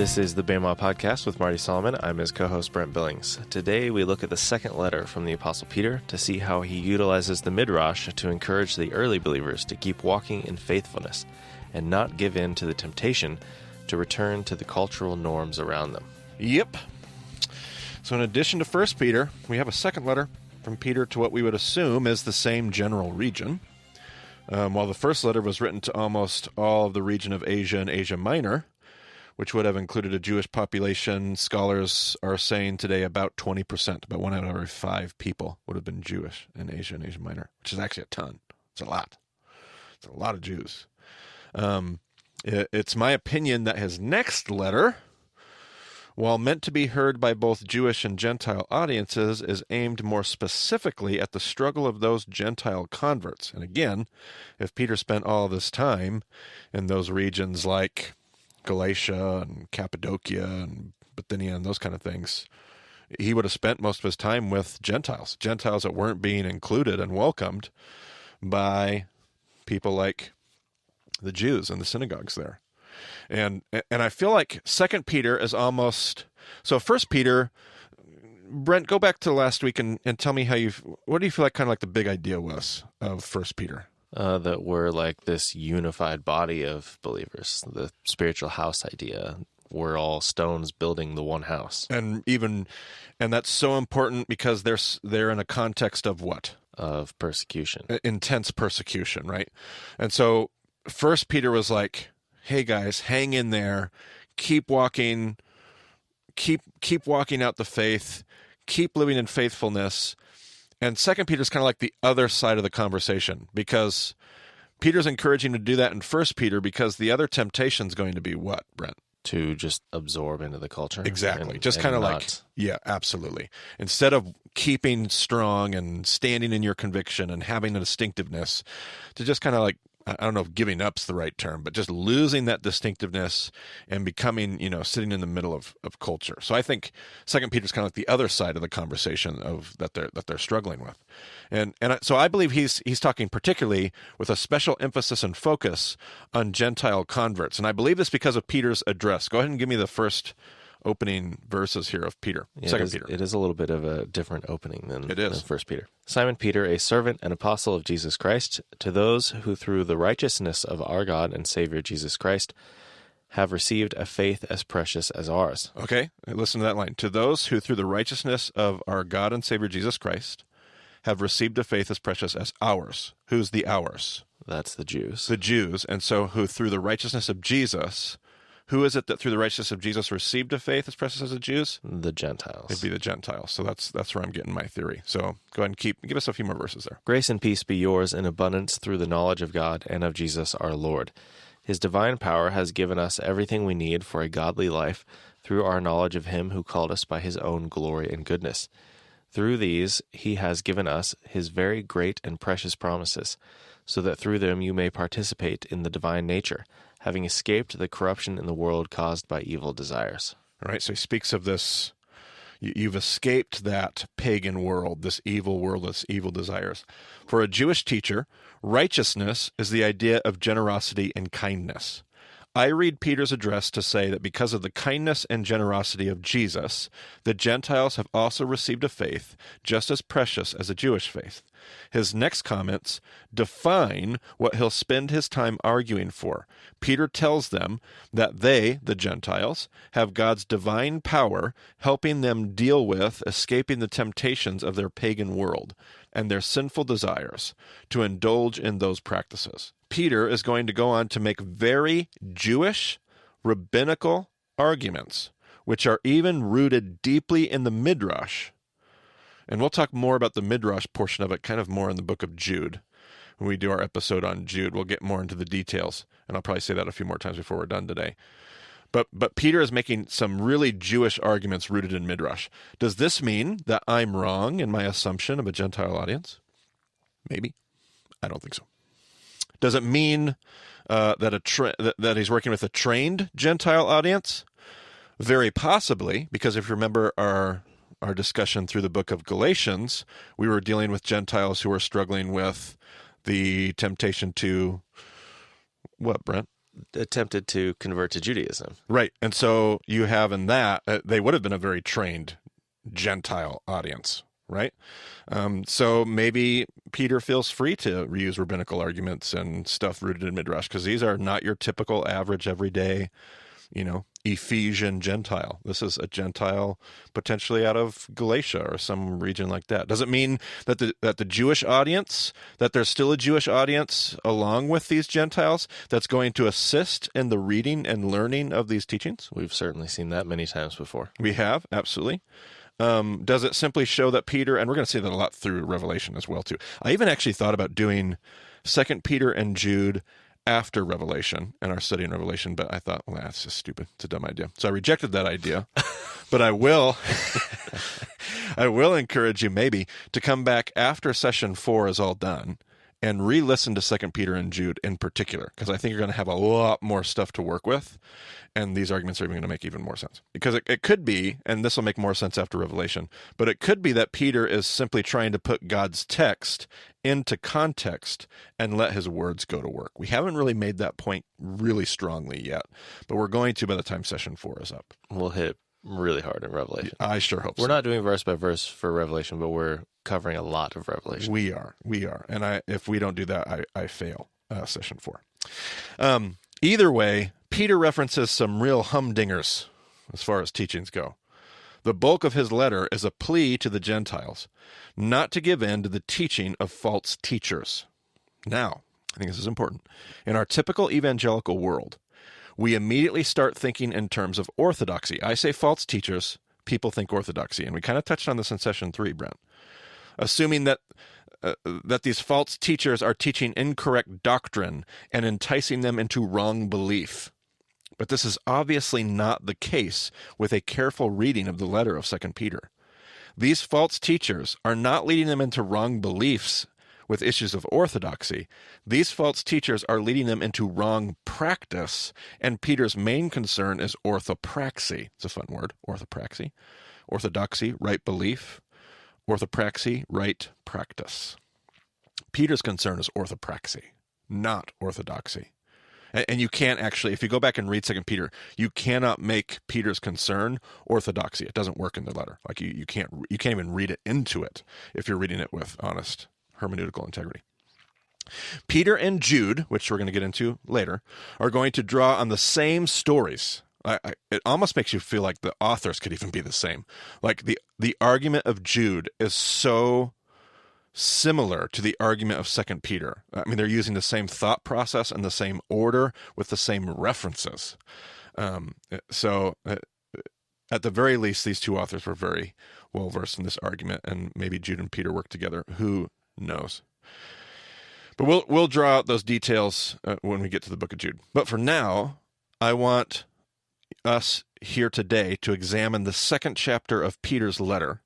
This is the Bema Podcast with Marty Solomon. I'm his co-host, Brent Billings. Today, we look at the second letter from the Apostle Peter to see how he utilizes the Midrash to encourage the early believers to keep walking in faithfulness and not give in to the temptation to return to the cultural norms around them. Yep. So in addition to 1 Peter, we have a second letter from Peter to what we would assume is the same general region. While the first letter was written to almost all of the region of Asia and Asia Minor, which would have included a Jewish population, scholars are saying today about 20%, about 1 out of every 5 people would have been Jewish in Asia and Asia Minor, which is actually a ton. It's a lot. It's a lot of Jews. It's my opinion that his next letter, while meant to be heard by both Jewish and Gentile audiences, is aimed more specifically at the struggle of those Gentile converts. And again, if Peter spent all this time in those regions like Galatia and Cappadocia and Bithynia and those kind of things, he would have spent most of his time with Gentiles that weren't being included and welcomed by people like the Jews in the synagogues there. And I feel like 2 Peter is almost... So 1 Peter, Brent, go back to last week and tell me what do you feel like kind of like the big idea was of 1 Peter? That we're like this unified body of believers, the spiritual house idea. We're all stones building the one house. And that's so important because they're in a context of what? Of persecution. Intense persecution, right? And so 1 Peter was like, hey guys, hang in there, keep walking out the faith, keep living in faithfulness. And 2 Peter's kind of like the other side of the conversation, because Peter's encouraging to do that in 1 Peter because the other temptation's going to be what, Brent? To just absorb into the culture. Exactly. Just kind of like, yeah, absolutely. Instead of keeping strong and standing in your conviction and having a distinctiveness, to just kind of like, I don't know if giving up's the right term, but just losing that distinctiveness and becoming, sitting in the middle of culture. So I think 2 Peter's kind of like the other side of the conversation of that they're struggling with. So I believe he's talking particularly with a special emphasis and focus on Gentile converts. And I believe this because of Peter's address. Go ahead and give me the first opening verses here of Peter, 2 Peter. It is a little bit of a different opening than 1 Peter. Simon Peter, a servant and apostle of Jesus Christ, to those who through the righteousness of our God and Savior Jesus Christ have received a faith as precious as ours. Okay, listen to that line. To those who through the righteousness of our God and Savior Jesus Christ have received a faith as precious as ours. Who's the ours? That's the Jews. The Jews. And so who through the righteousness of Jesus... Who is it that through the righteousness of Jesus received a faith as precious as the Jews? The Gentiles. It'd be the Gentiles. So that's where I'm getting my theory. So go ahead and give us a few more verses there. Grace and peace be yours in abundance through the knowledge of God and of Jesus our Lord. His divine power has given us everything we need for a godly life through our knowledge of him who called us by his own glory and goodness. Through these he has given us his very great and precious promises, so that through them you may participate in the divine nature, having escaped the corruption in the world caused by evil desires. All right, so he speaks of this. You've escaped that pagan world, this evil world, this evil desires. For a Jewish teacher, righteousness is the idea of generosity and kindness. I read Peter's address to say that because of the kindness and generosity of Jesus, the Gentiles have also received a faith just as precious as a Jewish faith. His next comments define what he'll spend his time arguing for. Peter tells them that they, the Gentiles, have God's divine power helping them deal with escaping the temptations of their pagan world and their sinful desires to indulge in those practices. Peter is going to go on to make very Jewish, rabbinical arguments, which are even rooted deeply in the Midrash. And we'll talk more about the Midrash portion of it kind of more in the book of Jude. When we do our episode on Jude, we'll get more into the details, and I'll probably say that a few more times before we're done today. But Peter is making some really Jewish arguments rooted in Midrash. Does this mean that I'm wrong in my assumption of a Gentile audience? Maybe. I don't think so. Does it mean that he's working with a trained Gentile audience? Very possibly, because if you remember our discussion through the book of Galatians, we were dealing with Gentiles who were struggling with the temptation to, what, Brent? attempted to convert to Judaism. Right. And so you have in that, they would have been a very trained Gentile audience, right? So maybe Peter feels free to reuse rabbinical arguments and stuff rooted in Midrash, because these are not your typical average, everyday, Ephesian Gentile. This is a Gentile potentially out of Galatia or some region like that. Does it mean that the Jewish audience, that there's still a Jewish audience along with these Gentiles that's going to assist in the reading and learning of these teachings? We've certainly seen that many times before. We have, absolutely. Does it simply show that Peter, and we're going to see that a lot through Revelation as well, too. I even actually thought about doing 2 Peter and Jude after Revelation and our study in Revelation, but I thought, well, that's just stupid. It's a dumb idea. So I rejected that idea. But I will encourage you maybe to come back after session 4 is all done and re-listen to 2 Peter and Jude in particular, because I think you're going to have a lot more stuff to work with, and these arguments are even going to make even more sense. Because it could be, and this will make more sense after Revelation, but it could be that Peter is simply trying to put God's text into context and let his words go to work. We haven't really made that point really strongly yet, but we're going to by the time session 4 is up. We'll hit really hard in Revelation. I sure hope so. We're not doing verse by verse for Revelation, but we're covering a lot of Revelation. We are. And if we don't do that, I fail session 4. Either way, Peter references some real humdingers as far as teachings go. The bulk of his letter is a plea to the Gentiles not to give in to the teaching of false teachers. Now, I think this is important. In our typical evangelical world, we immediately start thinking in terms of orthodoxy. I say false teachers, people think orthodoxy, and we kind of touched on this in session 3, Brent. Assuming that these false teachers are teaching incorrect doctrine and enticing them into wrong belief. But this is obviously not the case with a careful reading of the letter of 2 Peter. These false teachers are not leading them into wrong beliefs with issues of orthodoxy. These false teachers are leading them into wrong practice, and Peter's main concern is orthopraxy. It's a fun word, orthopraxy. Orthodoxy, right belief. Orthopraxy, right practice. Peter's concern is orthopraxy, not orthodoxy. And you can't actually, if you go back and read 2 Peter, you cannot make Peter's concern orthodoxy. It doesn't work in the letter. Like you can't even read it into it if you're reading it with honest hermeneutical integrity. Peter and Jude, which we're going to get into later, are going to draw on the same stories. It almost makes you feel like the authors could even be the same. Like the argument of Jude is so similar to the argument of 2 Peter. I mean, they're using the same thought process and the same order with the same references. So at the very least, these two authors were very well versed in this argument, and maybe Jude and Peter worked together. Who knows? But we'll draw out those details when we get to the book of Jude. But for now, I want us here today to examine the 2nd chapter of Peter's letter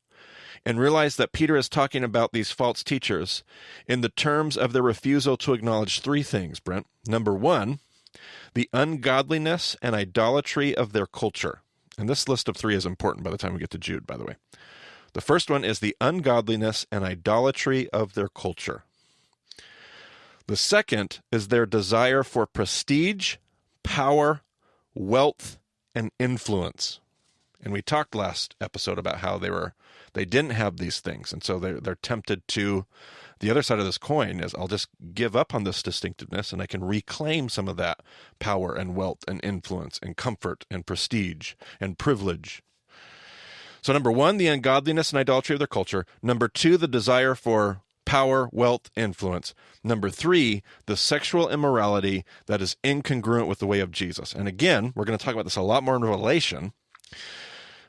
and realize that Peter is talking about these false teachers in the terms of their refusal to acknowledge 3 things, Brent. Number 1, the ungodliness and idolatry of their culture. And this list of 3 is important by the time we get to Jude, by the way. The first one is the ungodliness and idolatry of their culture. The second is their desire for prestige, power, wealth, and influence. And we talked last episode about how they didn't have these things, and so they're tempted to. The other side of this coin is I'll just give up on this distinctiveness, and I can reclaim some of that power and wealth and influence and comfort and prestige and privilege. So number 1, the ungodliness and idolatry of their culture. Number 2, the desire for power, wealth, influence. Number 3, the sexual immorality that is incongruent with the way of Jesus. And again, we're going to talk about this a lot more in Revelation.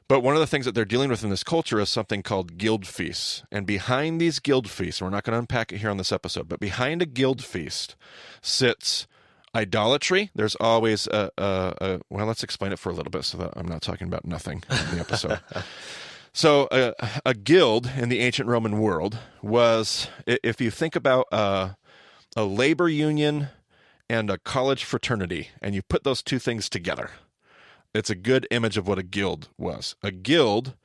But one of the things that they're dealing with in this culture is something called guild feasts. And behind these guild feasts, we're not going to unpack it here on this episode, but behind a guild feast sits idolatry. There's always well, let's explain it for a little bit so that I'm not talking about nothing in the episode. So a guild in the ancient Roman world was, if you think about a labor union and a college fraternity, and you put those 2 things together, it's a good image of what a guild was. A guild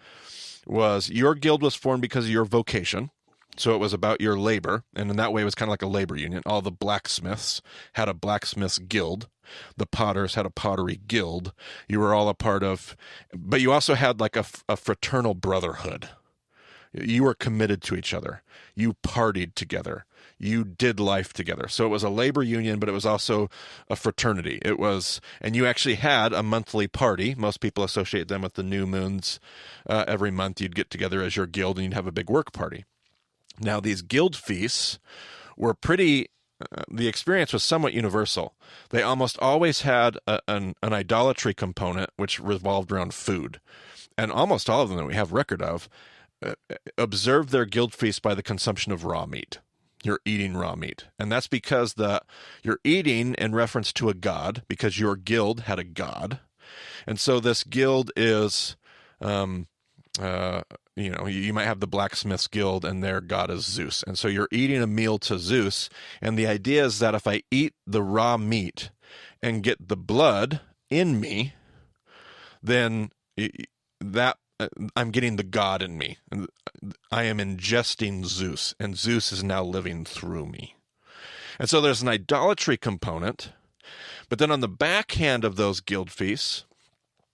was, your guild was formed because of your vocation. So it was about your labor, and in that way it was kind of like a labor union. All the blacksmiths had a blacksmiths guild. The potters had a pottery guild. You were all a part of, but you also had like a fraternal brotherhood. You were committed to each other. You partied together. You did life together. So it was a labor union, but it was also a fraternity. It was, and you actually had a monthly party. Most people associate them with the new moons. Every month you'd get together as your guild and you'd have a big work party. Now, these guild feasts were the experience was somewhat universal. They almost always had an idolatry component, which revolved around food. And almost all of them that we have record of observed their guild feast by the consumption of raw meat. You're eating raw meat. And that's because you're eating in reference to a god, because your guild had a god. And so this guild is... you might have the blacksmiths guild and their god is Zeus. And so you're eating a meal to Zeus. And the idea is that if I eat the raw meat and get the blood in me, then I'm getting the god in me. I am ingesting Zeus, and Zeus is now living through me. And so there's an idolatry component. But then on the backhand of those guild feasts,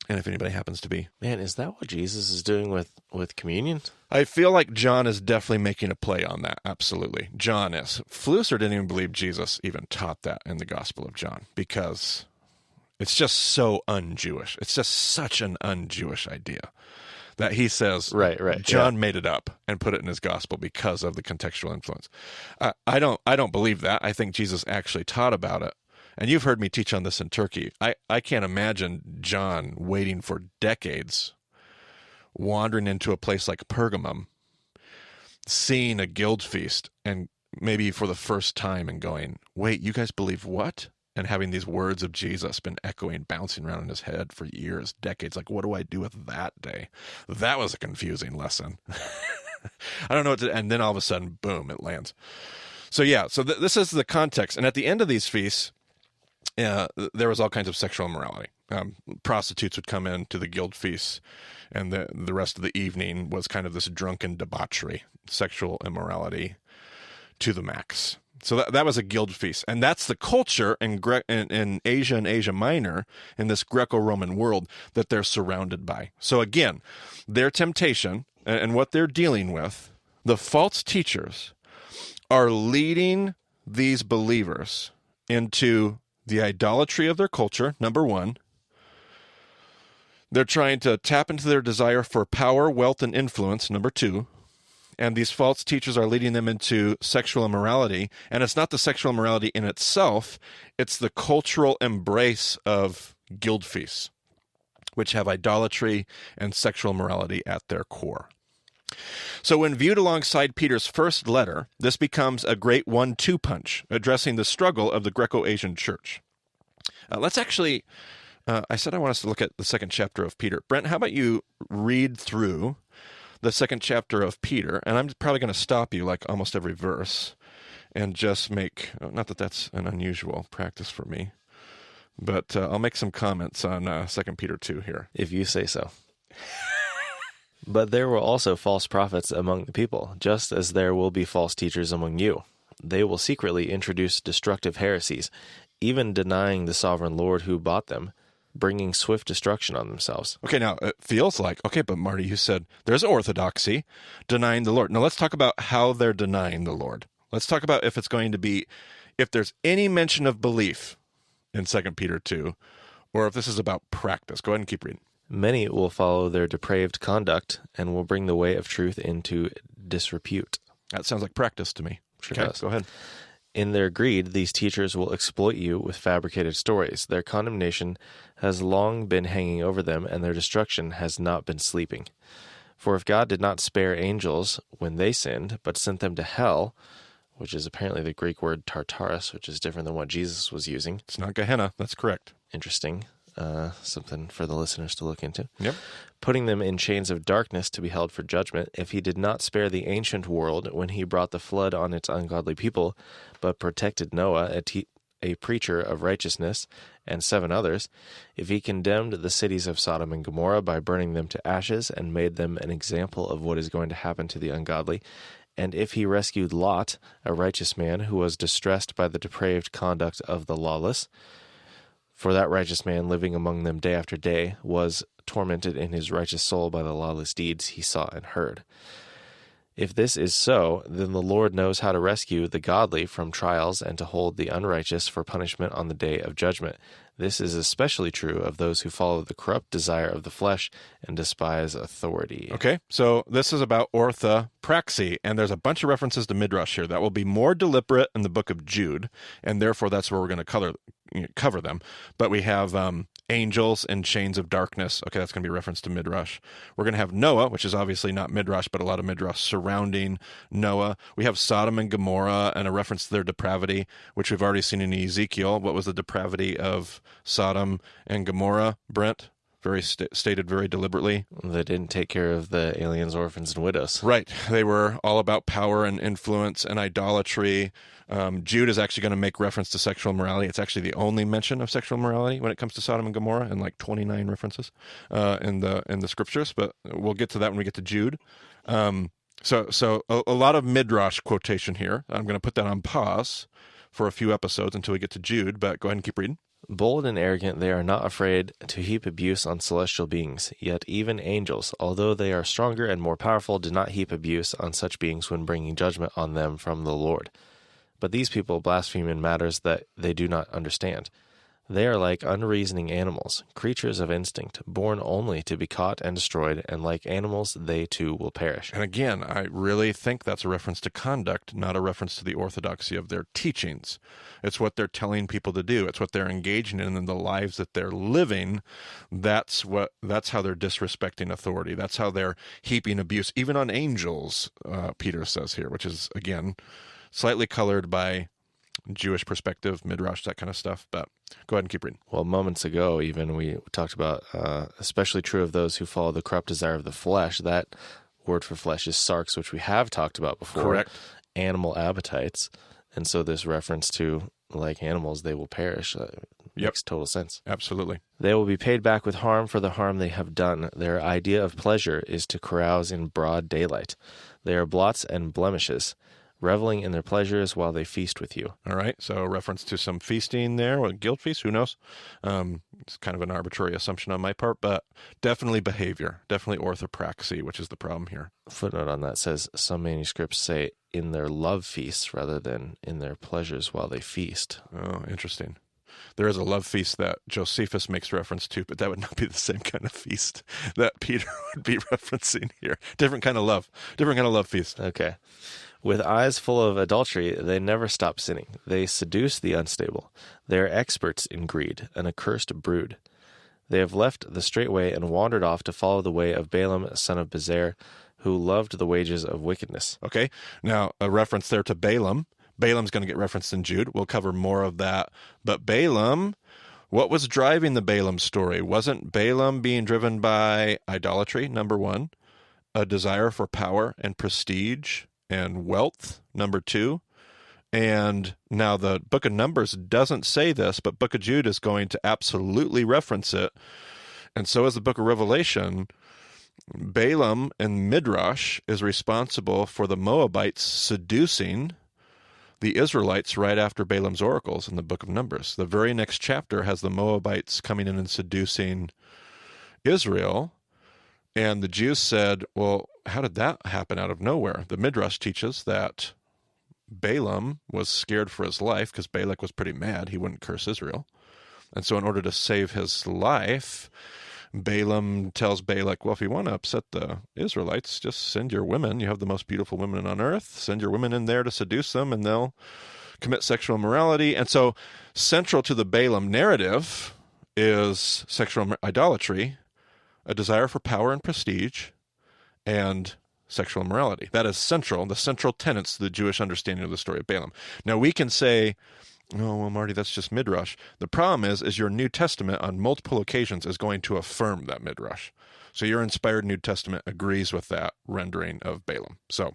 and if anybody happens to be... Man, is that what Jesus is doing with communion? I feel like John is definitely making a play on that. Absolutely. John is. Flusser didn't even believe Jesus even taught that in the Gospel of John, because it's just so un-Jewish. It's just such an un-Jewish idea that he says right, John made it up and put it in his gospel because of the contextual influence. I don't believe that. I think Jesus actually taught about it. And you've heard me teach on this in Turkey. I can't imagine John waiting for decades, wandering into a place like Pergamum, seeing a guild feast, and maybe for the first time and going, wait, you guys believe what? And having these words of Jesus been echoing, bouncing around in his head for years, decades. Like, what do I do with that day? That was a confusing lesson. I don't know what to, and then all of a sudden, boom, it lands. So yeah, this is the context. And at the end of these feasts, there was all kinds of sexual immorality. Prostitutes would come in to the guild feasts, and the rest of the evening was kind of this drunken debauchery, sexual immorality to the max. So that was a guild feast. And that's the culture in Asia and Asia Minor, in this Greco-Roman world, that they're surrounded by. So again, their temptation and what they're dealing with, the false teachers are leading these believers into the idolatry of their culture, number one. They're trying to tap into their desire for power, wealth, and influence, number two. And these false teachers are leading them into sexual immorality. And it's not the sexual immorality in itself, it's the cultural embrace of guild feasts, which have idolatry and sexual morality at their core. So when viewed alongside Peter's first letter, this becomes a great 1-2 punch, addressing the struggle of the Greco-Asian church. Let's actually, I said I want us to look at the second chapter of Peter. Brent, how about you read through the second chapter of Peter, and I'm probably going to stop you like almost every verse and just make, not that that's an unusual practice for me, but I'll make some comments on 2 Peter 2 here. If you say so. But there were also false prophets among the people, just as there will be false teachers among you. They will secretly introduce destructive heresies, even denying the sovereign Lord who bought them, bringing swift destruction on themselves. Okay, now it feels like, okay, but Marty, you said there's orthodoxy, denying the Lord. Now let's talk about how they're denying the Lord. Let's talk about if it's going to be, if there's any mention of belief in 2 Peter 2, or if this is about practice. Go ahead and keep reading. Many will follow their depraved conduct and will bring the way of truth into disrepute. That sounds like practice to me. Sure Okay, does. go ahead. In their greed, these teachers will exploit you with fabricated stories. Their condemnation has long been hanging over them, and their destruction has not been sleeping. For if God did not spare angels when they sinned, but sent them to hell, which is apparently the Greek word Tartarus, which is different than what Jesus was using. It's not Gehenna. That's correct. Interesting. Something for the listeners to look into. Yep. Putting them in chains of darkness to be held for judgment, if he did not spare the ancient world when he brought the flood on its ungodly people, but protected Noah, a preacher of righteousness, and 7 others, if he condemned the cities of Sodom and Gomorrah by burning them to ashes and made them an example of what is going to happen to the ungodly, And if he rescued Lot, a righteous man who was distressed by the depraved conduct of the lawless, for that righteous man living among them day after day was tormented in his righteous soul by the lawless deeds he saw and heard. If this is so, then the Lord knows how to rescue the godly from trials and to hold the unrighteous for punishment on the day of judgment. This is especially true of those who follow the corrupt desire of the flesh and despise authority. Okay, so this is about orthopraxy, and there's a bunch of references to Midrash here that will be more deliberate in the book of Jude, and therefore that's where we're going to cover them. But we have angels in chains of darkness. Okay, that's going to be a reference to Midrash. We're going to have Noah, which is obviously not Midrash, but a lot of Midrash surrounding Noah. We have Sodom and Gomorrah and a reference to their depravity, which we've already seen in Ezekiel. What was the depravity of Sodom and Gomorrah, Brent? Stated very deliberately. They didn't take care of the aliens, orphans, and widows. Right. They were all about power and influence and idolatry. Jude is actually going to make reference to sexual immorality. It's actually the only mention of sexual immorality when it comes to Sodom and Gomorrah, and like 29 references in the scriptures. But we'll get to that when we get to Jude. So a lot of Midrash quotation here. I'm going to put that on pause for a few episodes until we get to Jude. But go ahead and keep reading. Bold and arrogant, they are not afraid to heap abuse on celestial beings. Yet even angels, although they are stronger and more powerful, do not heap abuse on such beings when bringing judgment on them from the Lord. But these people blaspheme in matters that they do not understand. They are like unreasoning animals, creatures of instinct, born only to be caught and destroyed, and like animals, they too will perish. And again, I really think that's a reference to conduct, not a reference to the orthodoxy of their teachings. It's what they're telling people to do. It's what they're engaging in the lives that they're living. That's how they're disrespecting authority. That's how they're heaping abuse, even on angels, Peter says here, which is, again, slightly colored by Jewish perspective, Midrash, that kind of stuff. But go ahead and keep reading. Well, moments ago, even we talked about, especially true of those who follow the corrupt desire of the flesh. That word for flesh is sarx, which we have talked about before. Correct. Animal appetites. And so this reference to, like animals, they will perish. Makes total sense. Absolutely. They will be paid back with harm for the harm they have done. Their idea of pleasure is to carouse in broad daylight. They are blots and blemishes, reveling in their pleasures while they feast with you. All right, so a reference to some feasting there, or guilt feast, who knows? It's kind of an arbitrary assumption on my part, but definitely behavior, definitely orthopraxy, which is the problem here. Footnote on that says some manuscripts say in their love feasts rather than in their pleasures while they feast. Oh, interesting. There is a love feast that Josephus makes reference to, but that would not be the same kind of feast that Peter would be referencing here. Different kind of love feast. Okay. With eyes full of adultery, they never stop sinning. They seduce the unstable. They are experts in greed, an accursed brood. They have left the straight way and wandered off to follow the way of Balaam, son of Bezer, who loved the wages of wickedness. Okay, now a reference there to Balaam. Balaam's going to get referenced in Jude. We'll cover more of that. But Balaam, what was driving the Balaam story? Wasn't Balaam being driven by idolatry, number one, a desire for power and prestige and wealth, number two? And now the book of Numbers doesn't say this, but book of Jude is going to absolutely reference it. And so is the book of Revelation. Balaam and Midrash is responsible for the Moabites seducing the Israelites right after Balaam's oracles in the book of Numbers. The very next chapter has the Moabites coming in and seducing Israel. And the Jews said, well, how did that happen out of nowhere? The Midrash teaches that Balaam was scared for his life because Balak was pretty mad. He wouldn't curse Israel. And so in order to save his life, Balaam tells Balak, well, if you want to upset the Israelites, just send your women. You have the most beautiful women on earth. Send your women in there to seduce them, and they'll commit sexual immorality. And so central to the Balaam narrative is sexual idolatry, a desire for power and prestige, and sexual immorality. That is central, the central tenets to the Jewish understanding of the story of Balaam. Now, we can say, oh, well, Marty, that's just Midrash. The problem is your New Testament on multiple occasions is going to affirm that Midrash. So your inspired New Testament agrees with that rendering of Balaam. So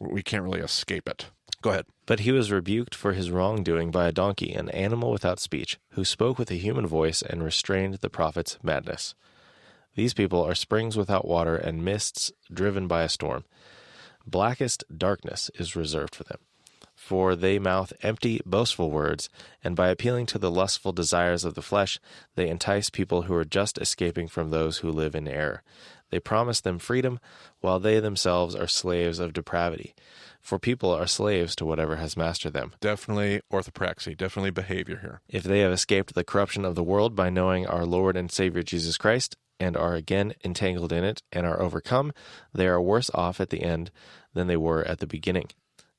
we can't really escape it. Go ahead. But he was rebuked for his wrongdoing by a donkey, an animal without speech, who spoke with a human voice and restrained the prophet's madness. These people are springs without water and mists driven by a storm. Blackest darkness is reserved for them. For they mouth empty, boastful words, and by appealing to the lustful desires of the flesh, they entice people who are just escaping from those who live in error. They promise them freedom, while they themselves are slaves of depravity. For people are slaves to whatever has mastered them. Definitely orthopraxy, definitely behavior here. If they have escaped the corruption of the world by knowing our Lord and Savior Jesus Christ, and are again entangled in it, and are overcome, they are worse off at the end than they were at the beginning.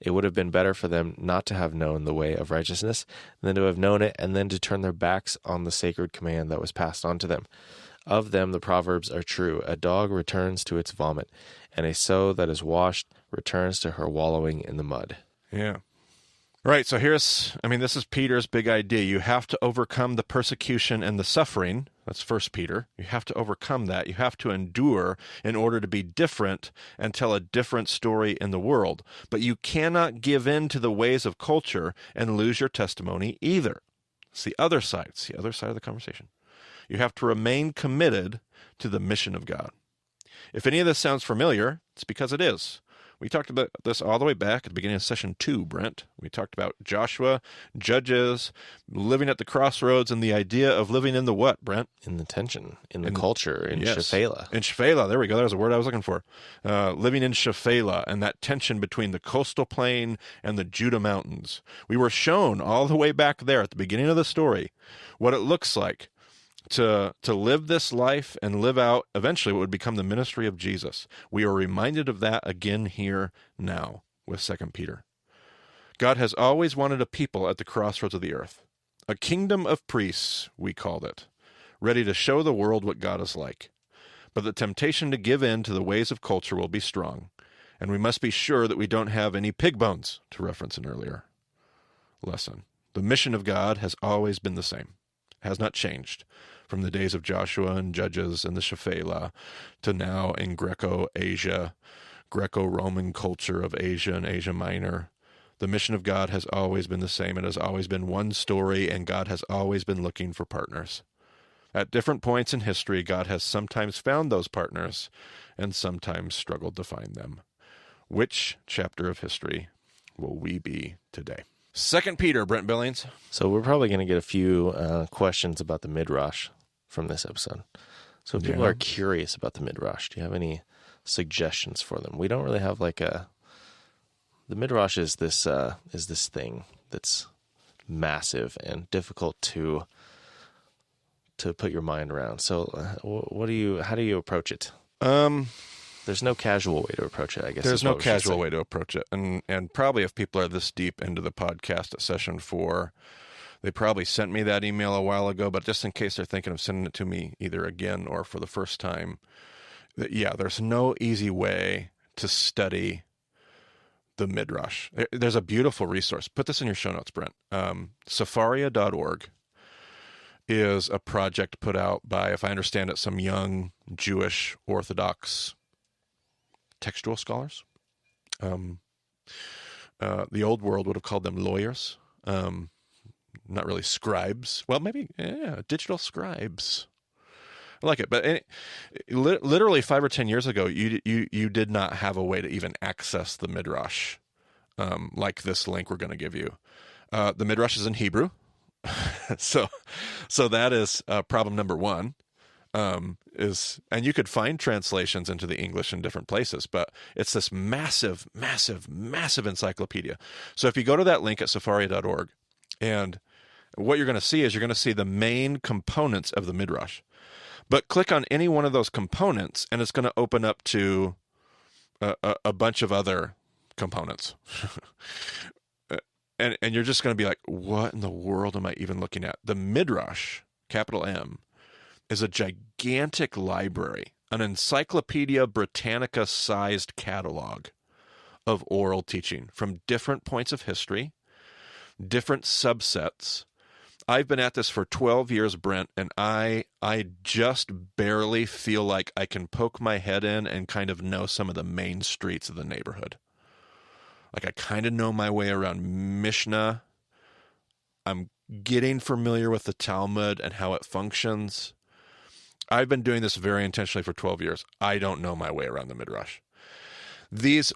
It would have been better for them not to have known the way of righteousness than to have known it and then to turn their backs on the sacred command that was passed on to them. Of them the proverbs are true. A dog returns to its vomit, and a sow that is washed returns to her wallowing in the mud. Yeah. Right, so this is Peter's big idea. You have to overcome the persecution and the suffering. That's 1 Peter. You have to overcome that. You have to endure in order to be different and tell a different story in the world. But you cannot give in to the ways of culture and lose your testimony either. It's the other side. It's the other side of the conversation. You have to remain committed to the mission of God. If any of this sounds familiar, it's because it is. We talked about this all the way back at the beginning of session 2, Brent. We talked about Joshua, Judges, living at the crossroads, and the idea of living in the what, Brent? In the tension, in the culture, in yes, Shephelah. In Shephelah, there we go. That was a word I was looking for. Living in Shephelah and that tension between the coastal plain and the Judah mountains. We were shown all the way back there at the beginning of the story what it looks like to live this life and live out eventually what would become the ministry of Jesus. We are reminded of that again here now with 2 Peter. God has always wanted a people at the crossroads of the earth. A kingdom of priests, we called it, ready to show the world what God is like. But the temptation to give in to the ways of culture will be strong, and we must be sure that we don't have any pig bones, to reference an earlier lesson. The mission of God has always been the same, has not changed. From the days of Joshua and Judges and the Shephelah to now in Greco-Asia, Greco-Roman culture of Asia and Asia Minor. The mission of God has always been the same. It has always been one story, and God has always been looking for partners. At different points in history, God has sometimes found those partners and sometimes struggled to find them. Which chapter of history will we be today? 2 Peter, Brent Billings. So we're probably going to get a few questions about the Midrash from this episode. So if people are curious about the Midrash, do you have any suggestions for them? We don't really have the Midrash is this thing that's massive and difficult to put your mind around. So how do you approach it? There's no casual way to approach it, I guess. There's no casual way to approach it. And probably if people are this deep into the podcast at session 4, they probably sent me that email a while ago, but just in case they're thinking of sending it to me either again or for the first time, there's no easy way to study the Midrash. There's a beautiful resource. Put this in your show notes, Brent. Safaria.org is a project put out by, if I understand it, some young Jewish Orthodox textual scholars. The old world would have called them lawyers. Not really scribes. Well, maybe, digital scribes. I like it. But literally 5 or 10 years ago, you did not have a way to even access the Midrash like this link we're going to give you. The Midrash is in Hebrew. so that is problem number 1. And you could find translations into the English in different places, but it's this massive, massive, massive encyclopedia. So if you go to that link at safaria.org, and what you're going to see is the main components of the Midrash. But click on any one of those components, and it's going to open up to a bunch of other components. and you're just going to be like, what in the world am I even looking at? The Midrash, capital M, is a gigantic library, an Encyclopedia Britannica-sized catalog of oral teaching from different points of history, different subsets. I've been at this for 12 years, Brent, and I just barely feel like I can poke my head in and kind of know some of the main streets of the neighborhood. Like I kind of know my way around Mishnah. I'm getting familiar with the Talmud and how it functions. I've been doing this very intentionally for 12 years. I don't know my way around the Midrash. these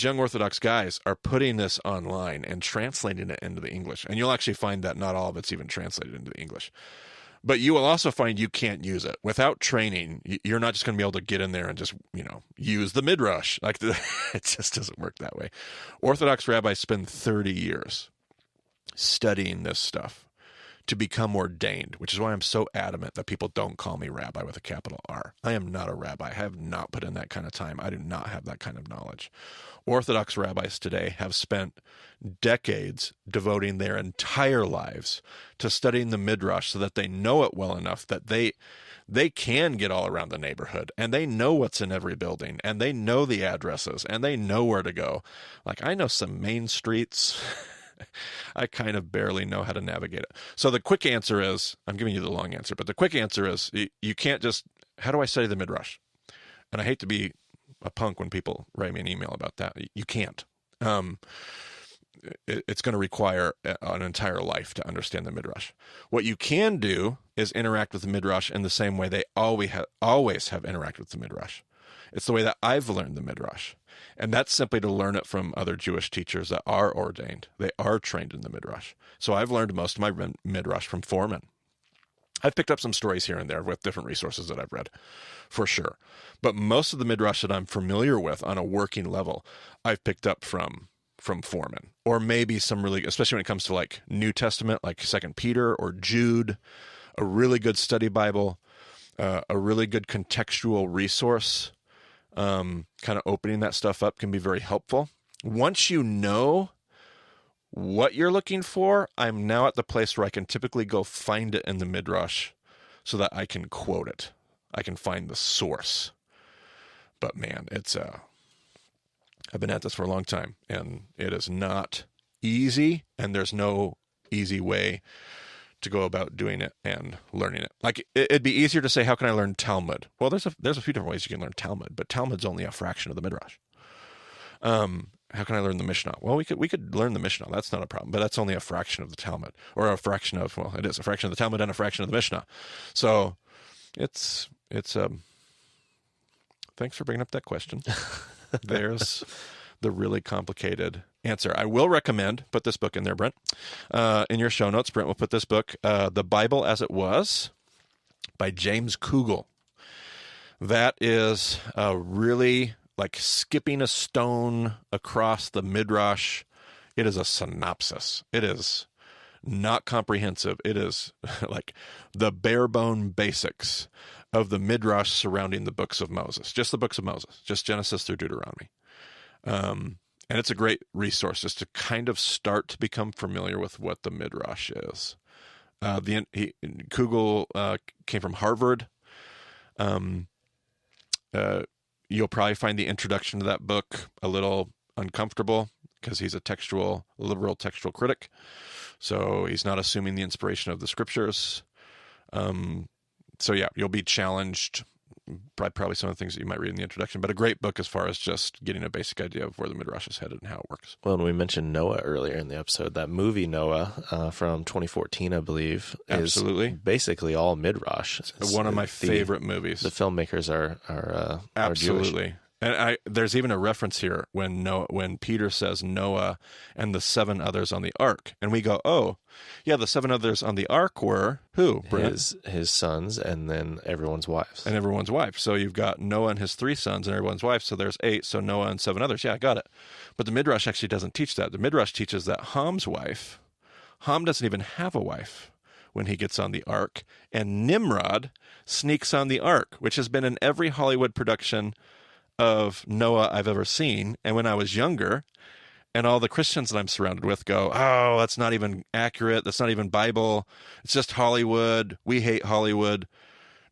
young Orthodox guys are putting this online and translating it into the English. And you'll actually find that not all of it's even translated into the English. But you will also find you can't use it. Without training, you're not just going to be able to get in there and just, use the Midrash. It just doesn't work that way. Orthodox rabbis spend 30 years studying this stuff to become ordained, which is why I'm so adamant that people don't call me rabbi with a capital R. I am not a rabbi. I have not put in that kind of time. I do not have that kind of knowledge. Orthodox rabbis today have spent decades devoting their entire lives to studying the Midrash so that they know it well enough that they can get all around the neighborhood, and they know what's in every building, and they know the addresses, and they know where to go. Like, I know some main streets. I kind of barely know how to navigate it. So the quick answer is, I'm giving you the long answer, but the quick answer is you can't just, how do I study the Midrash? And I hate to be a punk when people write me an email about that. You can't. It's going to require an entire life to understand the Midrash. What you can do is interact with the Midrash in the same way they always have interacted with the Midrash. It's the way that I've learned the Midrash. And that's simply to learn it from other Jewish teachers that are ordained. They are trained in the Midrash. So I've learned most of my Midrash from foremen. I've picked up some stories here and there with different resources that I've read, for sure. But most of the Midrash that I'm familiar with on a working level, I've picked up from foremen. Or maybe some really, especially when it comes to like New Testament, like 2 Peter or Jude, a really good study Bible, a really good contextual resource. Kind of opening that stuff up can be very helpful. Once you know what you're looking for, I'm now at the place where I can typically go find it in the Midrash so that I can quote it. I can find the source. But man, I've been at this for a long time, and it is not easy, and there's no easy way to go about doing it and learning it. Like, it'd be easier to say, how can I learn Talmud? Well, there's a few different ways you can learn Talmud, but Talmud's only a fraction of the Midrash. How can I learn the Mishnah? Well, we could learn the Mishnah. That's not a problem, but that's only a fraction of the Talmud, or a fraction of, well, it is a fraction of the Talmud and a fraction of the Mishnah. So it's thanks for bringing up that question. There's the really complicated answer. I will recommend, put this book in there, Brent. In your show notes, Brent will put this book, The Bible as It Was, by James Kugel. That is really like skipping a stone across the Midrash. It is a synopsis. It is not comprehensive. It is like the bare bone basics of the Midrash surrounding the books of Moses. Just the books of Moses. Just Genesis through Deuteronomy. And it's a great resource just to kind of start to become familiar with what the Midrash is. Kugel came from Harvard. You'll probably find the introduction to that book a little uncomfortable because he's a liberal textual critic. So he's not assuming the inspiration of the scriptures. So yeah, you'll be challenged by probably some of the things that you might read in the introduction, but a great book as far as just getting a basic idea of where the Midrash is headed and how it works. Well, and we mentioned Noah earlier in the episode. That movie Noah from 2014, I believe, Absolutely. is basically all Midrash. It's one of my favorite movies. The filmmakers are Absolutely. Jewish. And there's even a reference here when Peter says Noah and the 7 others on the ark. And we go, oh, yeah, the 7 others on the ark were who, Brent? His sons and then everyone's wives. And everyone's wife. So you've got Noah and his 3 sons and everyone's wife. So there's 8. So Noah and 7 others. Yeah, I got it. But the Midrash actually doesn't teach that. The Midrash teaches that Ham doesn't even have a wife when he gets on the ark. And Nimrod sneaks on the ark, which has been in every Hollywood production of Noah I've ever seen. And when I was younger, and all the Christians that I'm surrounded with go, oh, that's not even accurate. That's not even Bible. It's just Hollywood. We hate Hollywood.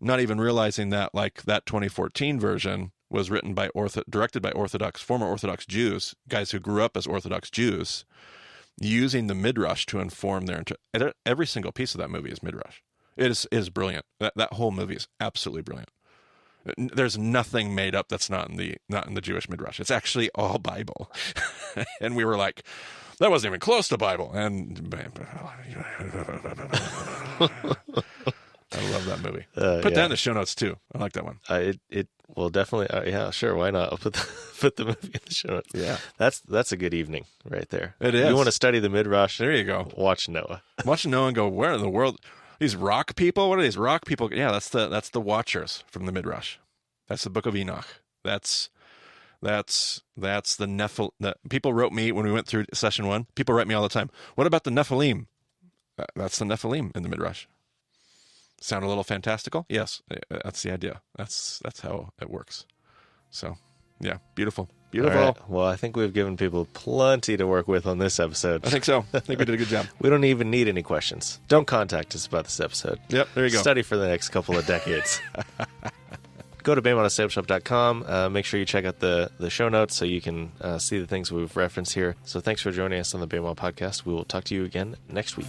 Not even realizing that, like, that 2014 version was written by directed by former Orthodox Jews, guys who grew up as Orthodox Jews, using the Midrash to inform every single piece of that movie is Midrash. It is brilliant. That whole movie is absolutely brilliant. There's nothing made up that's not in the Jewish Midrash. It's actually all Bible. And we were like, that wasn't even close to Bible. And I love that movie. Put that in the show notes too. I like that one. We'll definitely, yeah, sure, why not? I'll put the movie in the show notes. Yeah. That's a good evening right there. It is. You want to study the Midrash? There you go. Watch Noah. Watch Noah and go, where in the world? These rock people? What are these rock people? Yeah, that's the Watchers from the Midrash. That's the Book of Enoch. That's the Nephil. People wrote me when we went through session 1. People write me all the time. What about the Nephilim? That's the Nephilim in the Midrash. Sound a little fantastical? Yes, that's the idea. That's how it works. So, yeah, beautiful. Beautiful. All right. Well, I think we've given people plenty to work with on this episode. I think so. I think we did a good job. We don't even need any questions. Don't contact us about this episode. Yep, there you go. Study for the next couple of decades. Go to BameOnASalesShop.com. Make sure you check out the show notes so you can see the things we've referenced here. So thanks for joining us on the BameOn Podcast. We will talk to you again next week.